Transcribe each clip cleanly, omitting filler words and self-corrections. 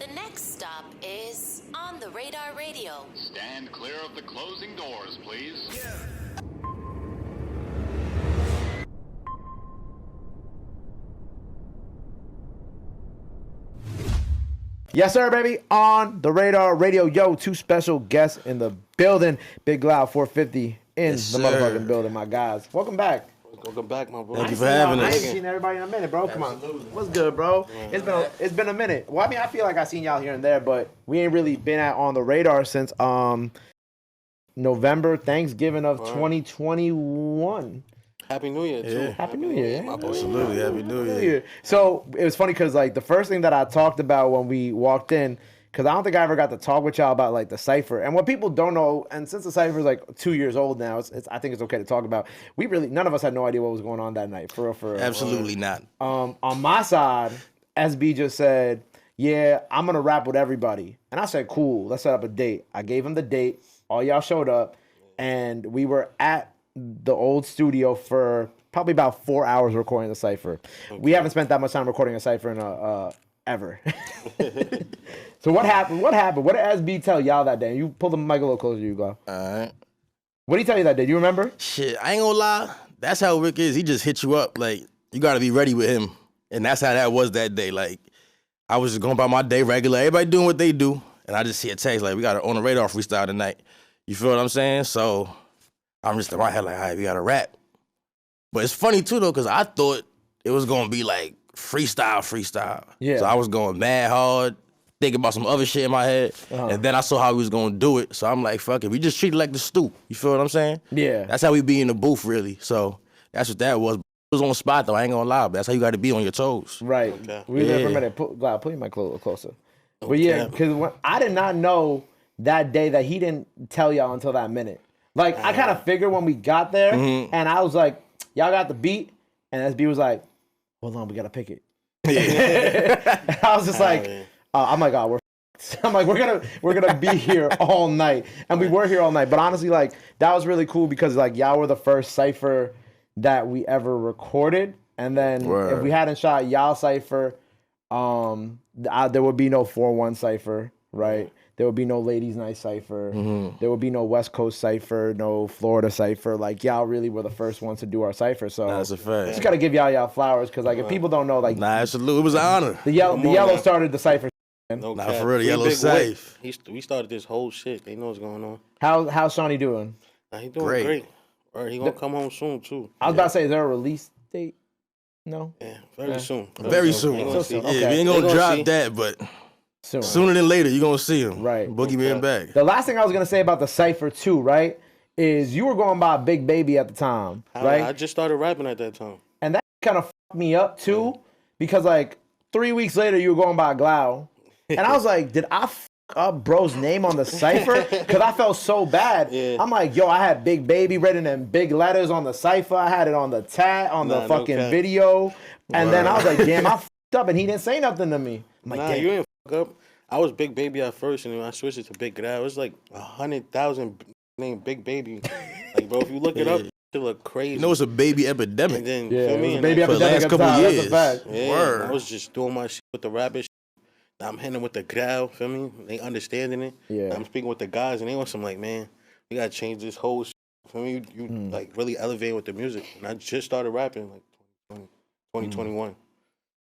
The next stop is On the Radar Radio. Stand clear of the closing doors, please. Yes, sir, baby. On the Radar Radio. Yo, two special guests in the building. Big GLTAOW 450 in Yes, the sir. motherfucking building, my guys. Welcome back. Welcome back, my bro. Thank you for having I ain't us. seen everybody in a minute, bro. Come on. What's good, bro? It's been a minute. Well, I mean, I feel like I seen y'all here and there, but we ain't really been On the Radar since November, Thanksgiving of 2021. Happy New Year, too. Yeah. Happy New Year. My boy. Absolutely, Happy New Year. So it was funny because like the first thing that I talked about when we walked in, because I don't think I ever got to talk with y'all about like the Cypher. And what people don't know, and since the Cypher is like 2 years old now, I think it's okay to talk about. None of us had no idea what was going on that night. For real. Absolutely not. On my side, SB just said, yeah, I'm going to rap with everybody. And I said, cool, let's set up a date. I gave him the date. All y'all showed up. And we were at the old studio for probably about 4 hours recording the Cypher. Okay. We haven't spent that much time recording a Cypher in ever. So what happened? What did SB tell y'all that day? You pull the mic a little closer to you, go. All right. What did he tell you that day? Do you remember? Shit, I ain't gonna lie. That's how Rick is. He just hit you up. Like, you gotta be ready with him. And that's how that was that day. Like, I was just going about my day regular. Everybody doing what they do. And I just see a text like, we got On the Radar freestyle tonight. You feel what I'm saying? So I'm just in my head like, all right, we gotta rap. But it's funny too though, because I thought it was gonna be like freestyle. Yeah. So I was going mad hard, thinking about some other shit in my head. And then I saw how we was gonna do it. So I'm like, fuck it. We just treat it like the stoop. You feel what I'm saying? Yeah. That's how we be in the booth, really. So that's what that was. It was on the spot though, I ain't gonna lie. But that's how you gotta be on your toes. Right. Okay. We were there for a Yeah. minute. Put your mic closer. But yeah, because I did not know that day that he didn't tell y'all until that minute. Like, I kind of figured when we got there, and I was like, y'all got the beat? And SB was like, hold on, we got to pick it. And I was just like, oh my God, we're gonna be here all night. And we were here all night. But honestly, like, that was really cool because, like, y'all were the first Cypher that we ever recorded. And then if we hadn't shot y'all Cypher, there would be no 4-1 Cypher, right? There would be no Ladies Night Cypher. There would be no West Coast Cypher, no Florida Cypher. Like, y'all really were the first ones to do our Cypher. So That's a fact. just got to give y'all flowers because, like, if people don't know, like, Nah, absolutely. It was an honor. the yellow started the Cypher. No Nah, cap. for real, Free Yellow Big safe. Whip. We started this whole shit. They know what's going on. How's Shawnee doing? Nah, he doing Great. great. All right, he gonna come home soon too. I was about to say, is there a release date? No? Yeah, very soon. Very soon. They Yeah, gonna see. Okay. we ain't They gonna gonna drop see. that, but Soon. sooner than later, you're gonna see him. Right. Boogeyman back. The last thing I was going to say about the Cypher, too, right, is you were going by Big Baby at the time, right? I just started rapping at that time. And that kind of fucked me up, too, because, like, 3 weeks later, you were going by GLTAOW. And I was like, did I fuck up bro's name on the Cypher? Because I felt so bad. Yeah. I'm like, yo, I had Big Baby written in big letters on the Cypher. I had it on the tag, on the Nah, no fucking cap. video. And then I was like, damn, I fucked up. And he didn't say nothing to me. I'm like, Nah, damn. you ain't fuck up. I was Big Baby at first, and then I switched it to Big GLTAOW. It was like 100,000 named Big Baby. Like, bro, if you look it up, it look crazy. You know it's a baby epidemic. And then, Yeah, feel it me? was a And baby then- for the epidemic last at the couple time. That's a years. fact. Yeah, Word. I was just doing my shit with the rappers. Now I'm hitting with the GLTAOW, feel me? They understanding it. Yeah. Now I'm speaking with the guys, and they want some like, man, we gotta change this whole shit. Feel me? You like really elevating with the music. And I just started rapping like 2021.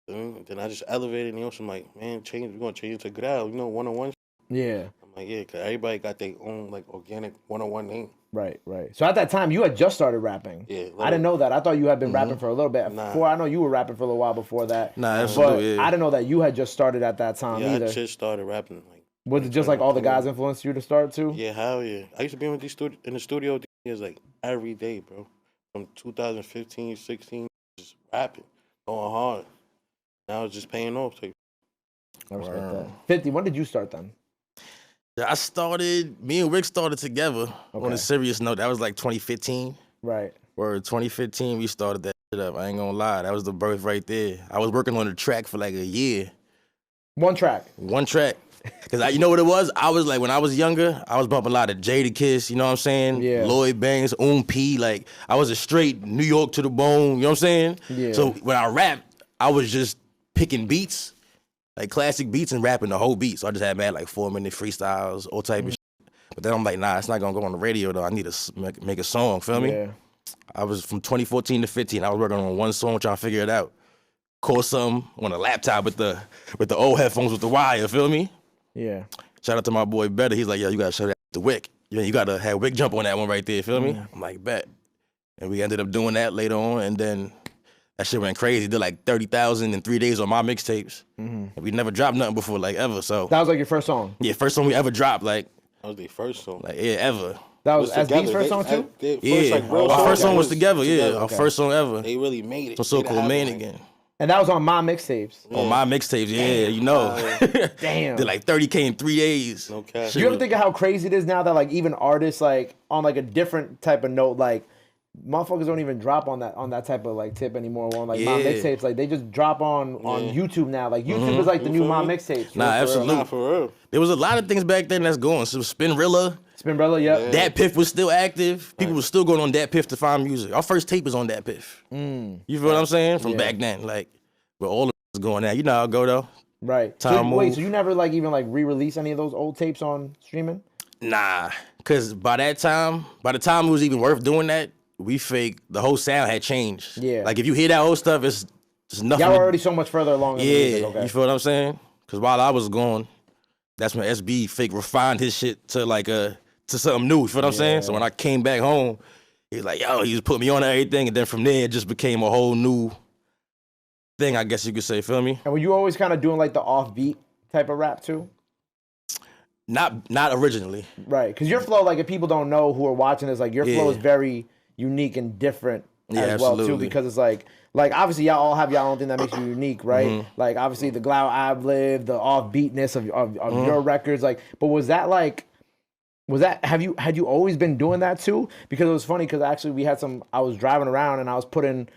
Then I just elevated, and they want some like, man, we're gonna change it to GLTAOW, you know, one-on-one. Yeah. I'm like, yeah, cause everybody got their own like organic one-on-one name. Right. So at that time, you had just started rapping. Yeah, I didn't know that. I thought you had been rapping for a little bit. Nah. Before, I know you were rapping for a little while before that. Nah, But absolutely. I didn't know that you had just started at that time Yeah, either. I just started rapping. Like, Was it just like all the guys influenced you to start too? yeah, hell yeah. I used to be in the studio with these kids like every day, bro. From 2015, 16, just rapping, going hard. Now it's just paying off. Like, I respect that. 50, when did you start then? Me and Rick started together on Okay. a serious note. That was like 2015. Right. Or 2015, we started that shit up. I ain't gonna lie. That was the birth right there. I was working on the track for like a year. One track. One track. Because you know what it was? I was like, when I was younger, I was bumping a lot of Jadakiss, you know what I'm saying? Yeah. Lloyd Banks, P. Like, I was a straight New York to the bone, you know what I'm saying? Yeah. So when I rapped, I was just picking beats like classic beats and rapping the whole beat. So I just had mad like 4-minute freestyles, all type of shit. But then I'm like, nah, it's not gonna go on the radio though. I need to make a song, feel me? Yeah. I was from 2014 to 15. I was working on one song, trying to figure it out. Call something on a laptop with the old headphones with the wire, feel me? Yeah. Shout out to my boy Better. He's like, yo, you gotta show that the Wick. You gotta have Wick jump on that one right there, feel me? I'm like, bet. And we ended up doing that later on, and then that shit went crazy. Did like 30,000 in 3 days on my mixtapes. And we never dropped nothing before, like ever. So That was like your first song. yeah, first song we ever dropped, like That was their first song. yeah, ever. That was together. SB's first song too. Our first song was together. Yeah, our okay. first song ever. They really made it. So Made it called happen, Man like, again. And that was on my mixtapes. On my mixtapes, yeah, you know. Damn. Did like 30K in 3 days. No cap. Do you ever think of how crazy it is now that like even artists like on like a different type of note, like motherfuckers don't even drop on that type of like tip anymore. On like my Yeah. mixtapes, like they just drop on YouTube now. Like YouTube is like the new my mixtapes. Nah, absolutely. Nah, for real. There was a lot of things back then that's going. So Spinrilla, Spinrilla, yep. Dat Piff was still active. People were still going on Dat Piff to find music. Our first tape was on Dat Piff. You feel what I'm saying? From back then, like where all of was going at. You know how it go though. Right. Time So, wait, move. so you never like even like re-release any of those old tapes on streaming? Nah, cause by the time it was even worth doing that, we fake the whole sound had changed. Yeah. Like if you hear that old stuff, it's just nothing. Y'all were already so much further along in the Yeah, music. Okay. you feel what I'm saying? Cause while I was gone, that's when SB fake refined his shit to like to something new. You feel what I'm saying? So when I came back home, he was like, yo, he was putting me on everything, and then from there it just became a whole new thing, I guess you could say. Feel me? And were you always kind of doing like the offbeat type of rap too? Not originally. Right. Because your flow, like if people don't know who are watching this, like your flow Yeah. is very unique and different Yeah, as well too. absolutely. Because it's like obviously y'all all have y'all own thing that makes you unique, right? Like obviously the GLTAOW ad-lib, the offbeatness of your records. Like, but was that had you always been doing that too? Because it was funny because actually I was driving around and I was putting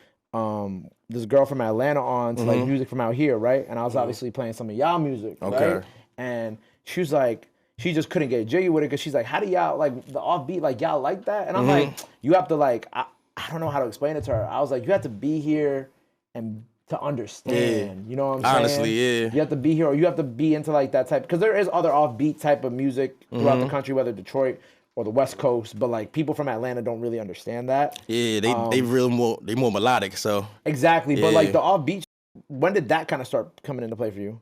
this girl from Atlanta on to like music from out here, right? And I was obviously playing some of y'all music, Okay. right? And she was like, she just couldn't get jiggy with it because she's like, how do y'all like the offbeat, like y'all like that? And I'm like, you have to like, I don't know how to explain it to her. I was like, you have to be here and to understand, you know what I'm saying? Honestly, yeah. You have to be here or you have to be into like that type, because there is other offbeat type of music throughout the country, whether Detroit or the West Coast, but like people from Atlanta don't really understand that. Yeah, they more melodic. So Exactly, but Yeah. like the offbeat, when did that kind of start coming into play for you?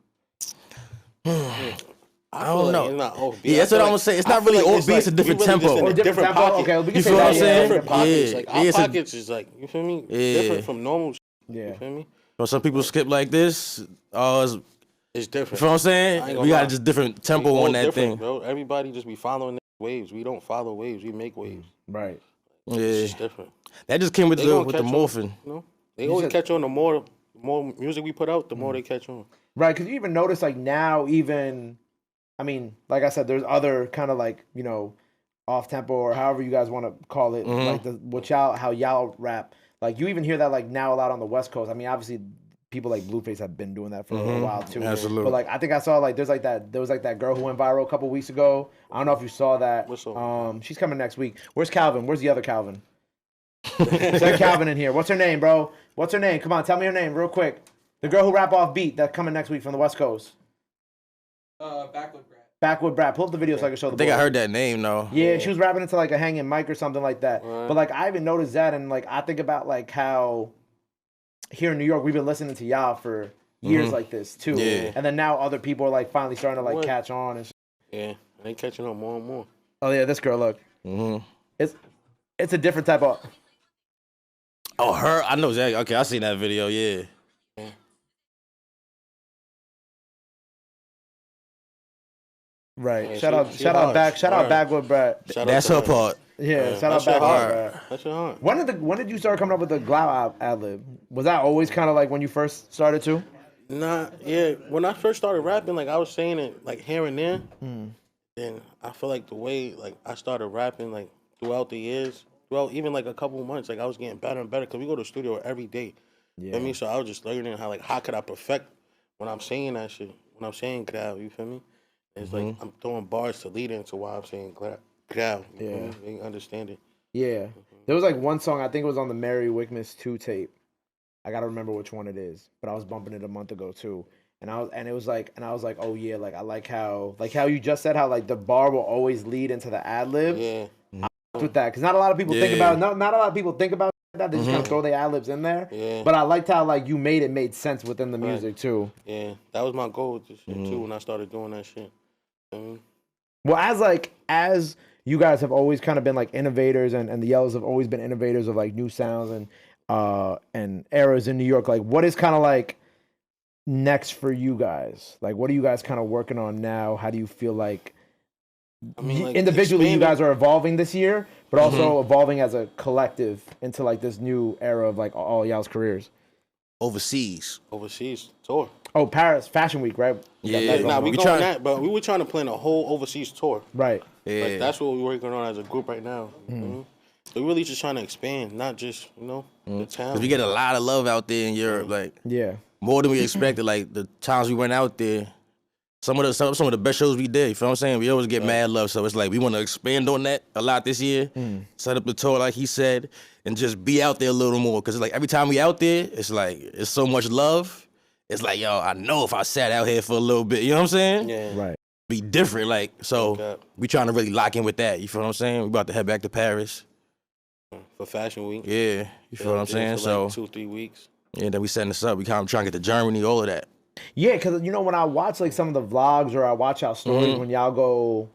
I don't know. It's not offbeat. Yeah, that's what I'm gonna say. It's not really offbeat, it's a different tempo. Or different tempo? pocket. Okay, we can You say feel that. what I'm saying? Different pockets. Yeah. Like Yeah, our it's a- pockets is like, you feel me? Yeah. Different from normal. Yeah. You feel me? So some people skip like this. It's You different. feel what I'm I saying? ain't gonna We got lie. just different We tempo all on that different, thing. bro. Everybody just be following waves. We don't follow waves. We make waves. Right. It's Yeah, just different. that just came with They the gonna with the catch morphing. on, you know? They always catch on. The more music we put out, the more they catch on. Right, because you even notice like now even, I mean, like I said, there's other kind of like, you know, off tempo or however you guys want to call it, like how y'all rap. Like you even hear that like now a lot on the West Coast. I mean, obviously people like Blueface have been doing that for a while too. Absolutely. But like I think I saw like there was like that girl who went viral a couple weeks ago. I don't know if you saw that. What's up? She's coming next week. Where's Calvin? Where's the other Calvin? Send Calvin in here. What's her name, bro? What's her name? Come on, tell me her name real quick. The girl who rap off beat that's coming next week from the West Coast. Backwood Brad. Pull up the video so I can show the I think I boys. heard that name though. Yeah, she was rapping into like a hanging mic or something like that. But like I even noticed that, and like I think about like how here in New York we've been listening to y'all for years like this too. Yeah. And then now other people are like finally starting to like What? catch on and Yeah, and they catching on more and more. oh yeah, this girl, look. It's a different type of Oh, her. I know exactly. Okay, I seen that video. Yeah. right. Yeah, shout she out hard. shout out Hard. Backwood Brad. Shout out That's to her part. Yeah, shout out That's your Backwood heart. Brad. That's your heart. When did you start coming up with the GLTAOW ad lib? Was that always kind of like when you first started to? Nah, yeah. When I first started rapping, like I was saying it like here and there. Then I feel like the way like I started rapping like throughout the years, throughout even like a couple of months, like I was getting better and better because we go to the studio every day. You feel me? So I was just learning how could I perfect when I'm saying that shit. When I'm saying GLTAOW, you feel me? It's like I'm throwing bars to lead into why I'm saying GLTAOW. You feel me? They understand it. Yeah. There was like one song, I think it was on the Merry Wickmas 2 tape. I gotta remember which one it is, but I was bumping it a month ago too. And I was like, oh yeah, like I like how you just said how like the bar will always lead into the ad lib. Yeah. With that, because not a lot of people think about not a lot of people think about that. They just kind of throw their ad libs in there. Yeah. But I liked how like you made sense within the music too. Yeah, that was my goal with this shit too when I started doing that shit. Well, as you guys have always kind of been like innovators, and the Yellows have always been innovators of like new sounds and eras in New York. Like, what is kind of like next for you guys? Like, what are you guys kind of working on now? How do you feel like? I mean, like, individually, you guys are evolving this year, but also evolving as a collective into like this new era of like all y'all's careers. Overseas tour. Oh, Paris Fashion Week, right? Yeah, nah, we going that, but we were trying to plan a whole overseas tour. Right. Yeah. Like, that's what we're working on as a group right now. So we're really just trying to expand, not just, the town. Because we get a lot of love out there in Europe, like more than we expected. Like the times we went out there, some of the best shows we did. You feel what I'm saying? We always get mad love, so it's like we want to expand on that a lot this year. Set up the tour like he said, and just be out there a little more. Because like every time we out there, it's like it's so much love. It's like, yo, I know if I sat out here for a little bit, you know what I'm saying? Yeah. Right. Be different, like so. We trying to really lock in with that. You feel what I'm saying? We about to head back to Paris for Fashion Week. Yeah, you feel what I'm saying? So like 2-3 weeks. Yeah, then we setting this up. We kind of trying to get to Germany, all of that. Yeah, because when I watch like some of the vlogs or I watch y'all stories when y'all go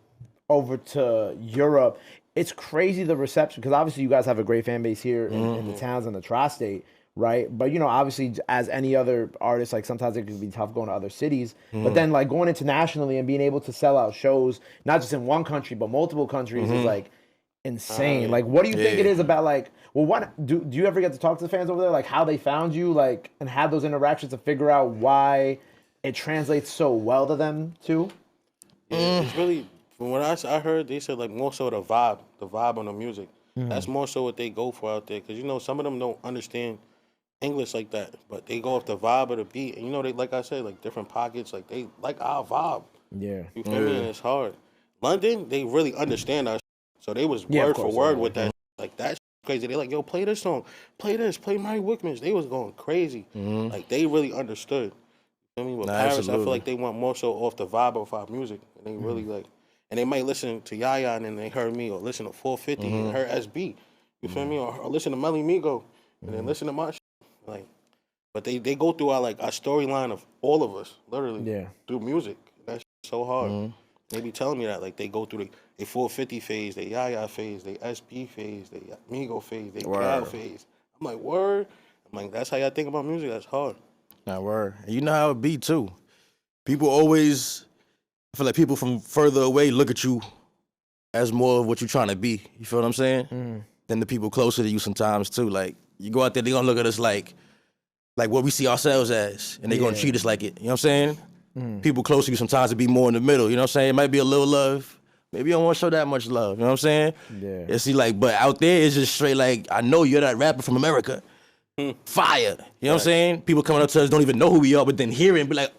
over to Europe, it's crazy the reception. Because obviously you guys have a great fan base here in the towns in the tri-state, right? But obviously as any other artist, like sometimes it can be tough going to other cities. But then like going internationally and being able to sell out shows, not just in one country but multiple countries, is like insane. Like, what do you think it is about like? Well, what do you ever get to talk to the fans over there? Like how they found you, like, and have those interactions to figure out why it translates so well to them too? Yeah, it's really, from what I heard, they said like more so the vibe on the music. That's more so what they go for out there. Because some of them don't understand English like that, but they go off the vibe of the beat. And they, like I said, like different pockets, like they like our vibe. Yeah. You feel me? And it's hard. London, they really understand our so they was word for word with that. Like that's crazy. They like, yo, play this song, play this, play Mary Wickman's. They was going crazy. Like they really understood. You feel me? With Paris, absolutely. I feel like they went more so off the vibe of our music, and they really like, and they might listen to Yaya and then they heard me, or listen to 450 and heard SB. You feel me? Or listen to Melly Migo and then listen to my shit. Like, but they go through our storyline of all of us, literally, through music. That's so hard. They be telling me that, like, they go through the 450 phase, they Yaya phase, they SB phase, they Migo phase, they GLTAOW phase. I'm like, word? I'm like, that's how y'all think about music? That's hard. Nah, word. And you know how it be, too. People always, I feel like people from further away look at you as more of what you're trying to be. You feel what I'm saying? Than the people closer to you sometimes, too. Like, you go out there, they gonna look at us like what we see ourselves as, and they gonna treat us like it. You know what I'm saying? People close to you sometimes to be more in the middle. You know what I'm saying? It might be a little love. Maybe you don't want to show that much love. You know what I'm saying? Yeah. It's like, but out there, it's just straight like, I know you're that rapper from America. Fire. You know what I'm saying? People coming up to us don't even know who we are, but then hear it and be like,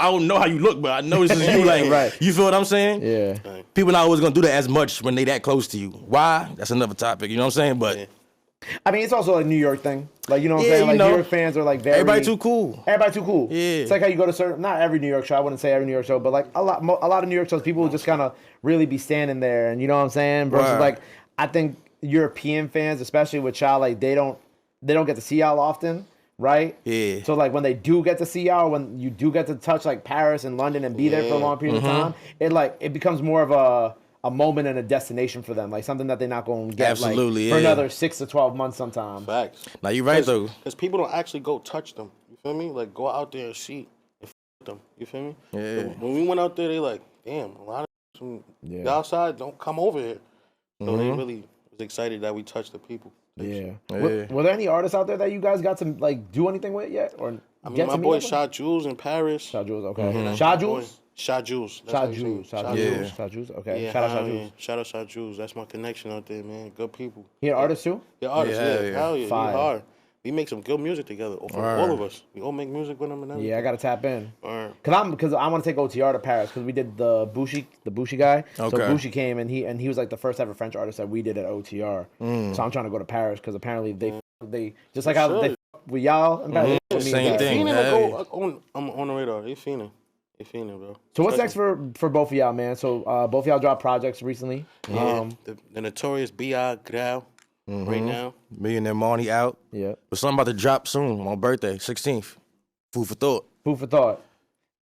I don't know how you look, but I know this is you. Like, you feel what I'm saying? Yeah. People not always gonna do that as much when they that close to you. Why? That's another topic. You know what I'm saying? But I mean, it's also a New York thing. Like, you know what I'm saying? Like, New York fans are like very... Everybody too cool. Everybody too cool. Yeah. It's like how you go to certain... Not every New York show. I wouldn't say every New York show, but like a lot of New York shows, people will just kind of really be standing there, and you know what I'm saying? Versus like, I think European fans, especially with y'all, like they don't get to see y'all often, right? Yeah. So like when they do get to see y'all, when you do get to touch like Paris and London and be there for a long period of time, it becomes more of a moment and a destination for them, like something that they're not going to get for another 6 to 12 months sometime. Facts. Now you're right though, because people don't actually go touch them. You feel me? Like go out there and see and f them. You feel me? Yeah. So when we went out there, they like, damn, a lot of from the outside don't come over here. So they really was excited that we touched the people. Yeah. Were there any artists out there that you guys got to like do anything with yet, or? I mean, my boy Shot Jules in Paris. Shot Jules, okay. Shot Jules. Shot Jules. Shot Jules. Shot Jules. Okay. Yeah, shout out Shot Jules. Shout out Shot Jules. That's my connection out there, man. Good people. He an artist too? Yeah, artist. Yeah. Hell yeah. He hard. We make some good music together. All of us. We all make music with him and everything. Yeah, I gotta tap in. Because I want to take OTR to Paris because we did the Bushi guy. Okay. So Bushi came and he was like the first ever French artist that we did at OTR. So I'm trying to go to Paris because apparently they just like how they with y'all? And Mhm. with me Same and thing. Fiending I'm on the radar. They fiending. They fiending, bro. So what's next for both of y'all, man? So both of y'all dropped projects recently. Yeah, the notorious B.I. GLTAOW right now. Millionaire Money out. Yeah. But something about to drop soon. My birthday, 16th. Food for thought. Food for thought.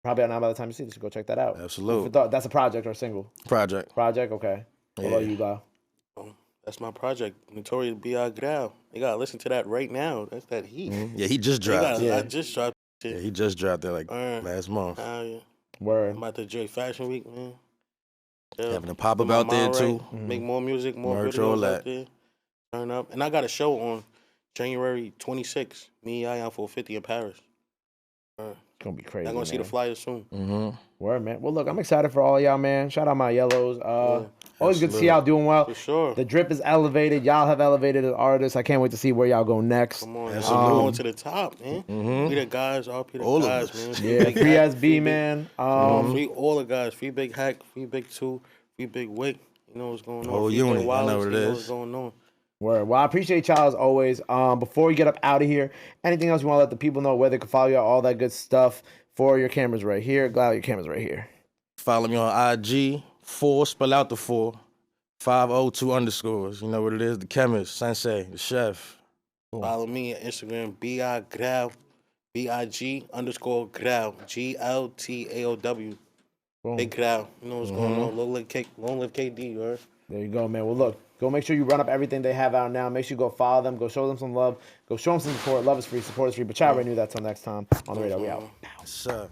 Probably out now by the time you see this, go check that out. Absolutely. Food for thought. That's a project or a single? Project. Project, okay. What about you, Lau? That's my project, Notorious B.I. GLTAOW. You gotta listen to that right now. That's that heat. Yeah, he just dropped. I just dropped it. Yeah, he just dropped that like last month. Yeah. Word. I'm about to enjoy Fashion Week, man. Having a pop-up out there, too. Make more music, more Merch, all videos that. out there. Turn up. And I got a show on January 26th. Me and I on FOUR50 in Paris. It's gonna be crazy. I'm gonna see the flyers soon. Word, man. Well, look, I'm excited for all y'all, man. Shout out my yellows. Always good to see y'all doing well. For sure. The drip is elevated. Y'all have elevated as artists. I can't wait to see where y'all go next. Come on, going to the top, man. We the guys, RP the All of guys, us. man. Yeah, Big free Hack, SB, man. Free all the guys. Free Big Hack, free Big 2, free Big Wick. You know what's going on. Whole Free unit, Big I know Wallace, what it you know is. what's going on. Word. Well, I appreciate y'all as always. Before we get up out of here, anything else you want to let the people know where they can follow y'all, all that good stuff? For your cameras right here. GLTAOW, your cameras right here. Follow me on IG, 4, spell out the 4, 502 underscores. You know what it is? The chemist, sensei, the chef. Follow me on Instagram, B.I. GLTAOW, BIG_GLTAOW, GLTAOW. Big GLTAOW. You know what's going on. Long live KD, you heard? There you go, man. Well, look, go make sure you run up everything they have out now. Make sure you go follow them. Go show them some love. Go show them some support. Love is free. Support is free. But y'all already knew that. Till next time on the radar. We out. Sir.